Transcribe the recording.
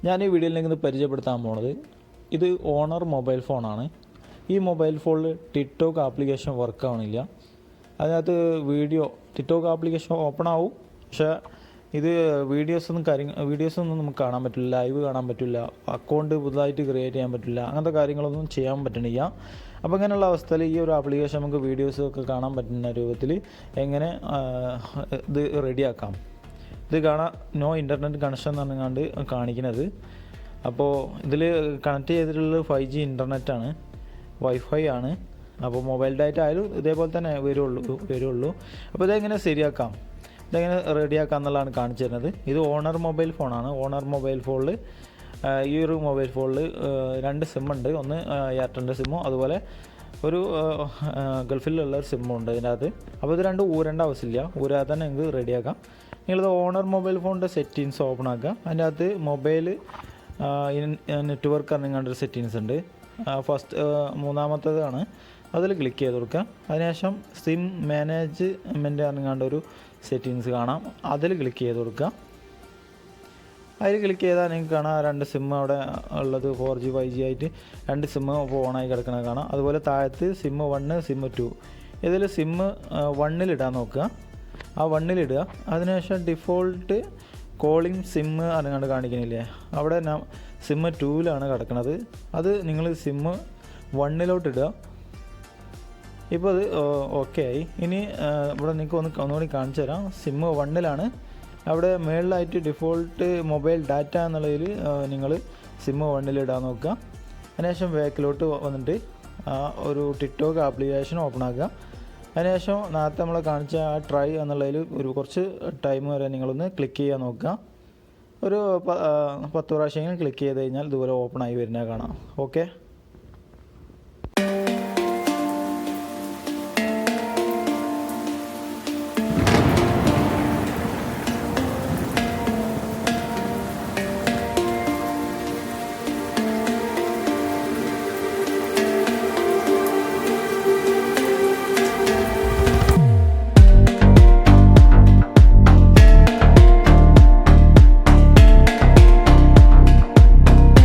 ഞാൻ ഈ വീഡിയോയിൽ നിന്ന് പരിചയപ്പെടുത്താൻ പോണത് ഇത് ഓണർ മൊബൈൽ ഫോണാണ്. ഈ മൊബൈൽ ഫോണിൽ ടിക്ടോക്ക് ആപ്ലിക്കേഷൻ വർക്ക് ആവണില്ല. അതിനകത്ത് ടിക്ടോക്ക് ആപ്ലിക്കേഷൻ ഓപ്പൺ ആവും, പക്ഷേ ഇത് വീഡിയോസൊന്നും നമുക്ക് കാണാൻ പറ്റില്ല, ലൈവ് കാണാൻ പറ്റില്ല, അക്കൗണ്ട് പുതുതായിട്ട് ക്രിയേറ്റ് ചെയ്യാൻ പറ്റില്ല, അങ്ങനത്തെ കാര്യങ്ങളൊന്നും ചെയ്യാൻ പറ്റണില്ല. അപ്പോൾ ഇങ്ങനെയുള്ള അവസ്ഥയിൽ ഈ ഒരു ആപ്ലിക്കേഷൻ നമുക്ക് വീഡിയോസൊക്കെ കാണാൻ പറ്റുന്ന രൂപത്തിൽ എങ്ങനെ ഇത് റെഡിയാക്കാം. ഇത് കാണാൻ നോ ഇൻ്റർനെറ്റ് കണക്ഷൻ എന്ന് പറഞ്ഞാണ്ട് കാണിക്കുന്നത്. അപ്പോൾ ഇതിൽ കണക്ട് ചെയ്തിട്ടുള്ളത് 5G ഇൻ്റർനെറ്റാണ്, വൈഫൈ ആണ്. അപ്പോൾ മൊബൈൽ ഡാറ്റ ആയാലും ഇതേപോലെ തന്നെ വരുള്ളൂ. അപ്പോൾ ഇതെങ്ങനെ ശരിയാക്കാം, ഇതെങ്ങനെ റെഡിയാക്കാം എന്നുള്ളതാണ് കാണിച്ചു തരുന്നത്. ഇത് ഓണർ മൊബൈൽ ഫോണാണ്. ഓണർ മൊബൈൽ ഫോണിൽ ഈ ഒരു മൊബൈൽ ഫോണിൽ 2 സിമ്മുണ്ട്. ഒന്ന് എയർടെലിൻ്റെ സിമ്മും അതുപോലെ ഒരു ഗൾഫിലുള്ള ഒരു സിമ്മും ഉണ്ട് ഇതിനകത്ത്. അപ്പോൾ ഇത് രണ്ടും ഊരേണ്ട ആവശ്യമില്ല, ഊരാതെ തന്നെ നിങ്ങൾക്ക് റെഡിയാക്കാം. നിങ്ങളിത് ഓണർ മൊബൈൽ ഫോണിൻ്റെ സെറ്റിങ്സ് ഓപ്പൺ ആക്കുക. അതിൻ്റെ അകത്ത് മൊബൈൽ നെറ്റ്വർക്ക് അറിഞ്ഞാണ്ടൊരു സെറ്റിങ്സ് ഉണ്ട്. മൂന്നാമത്തേതാണ്, അതിൽ ക്ലിക്ക് ചെയ്ത് കൊടുക്കുക. അതിനുശേഷം സിം മാനേജ്മെൻറ്റ് അറിഞ്ഞാണ്ടൊരു സെറ്റിങ്സ് കാണാം, അതിൽ ക്ലിക്ക് ചെയ്ത് കൊടുക്കുക. അതിൽ ക്ലിക്ക് ചെയ്താൽ നിങ്ങൾക്ക് കാണാം 2 സിം അവിടെ ഉള്ളത് 4G 5G ആയിട്ട് 2 സിം ഇപ്പോൾ ഓണായി കിടക്കുന്നത് കാണാം. അതുപോലെ താഴത്ത് സിം 1 സിം 2. ഇതിൽ സിം 1 ഇടാൻ നോക്കുക, ആ 1 ഇടുക. അതിനുശേഷം ഡിഫോൾട്ട് കോളിംഗ് സിം അറിഞ്ഞാണ്ട് കാണിക്കുന്നില്ലേ, അവിടെ സിം 2 കിടക്കുന്നത്. അത് നിങ്ങൾ സിം 1 ഇടുക. ഇപ്പോൾ അത് ഓക്കെ ആയി. ഇനി ഇവിടെ നിങ്ങൾക്ക് ഒന്നുകൂടി കാണിച്ചു തരാം. സിം 1 അവിടെ മേളിലായിട്ട് ഡിഫോൾട്ട് മൊബൈൽ ഡാറ്റ എന്നുള്ളതിൽ നിങ്ങൾ സിം 1 ഇടാൻ നോക്കുക. അതിനുശേഷം ബാക്കിലോട്ട് വന്നിട്ട് ഒരു ടിക്ടോക്ക് ആപ്ലിക്കേഷൻ ഓപ്പൺ ആക്കുക. അതിനുശേഷം നേരത്തെ നമ്മൾ കാണിച്ച ആ ട്രൈ എന്നുള്ളതിൽ കുറച്ച് ടൈം വരെ നിങ്ങളൊന്ന് ക്ലിക്ക് ചെയ്യാൻ നോക്കുക. ഒരു 10 പ്രാവശ്യമെങ്കിലും ക്ലിക്ക് ചെയ്ത് കഴിഞ്ഞാൽ ഇതുപോലെ ഓപ്പൺ ആയി വരുന്നത് കാണാം. ഓക്കെ.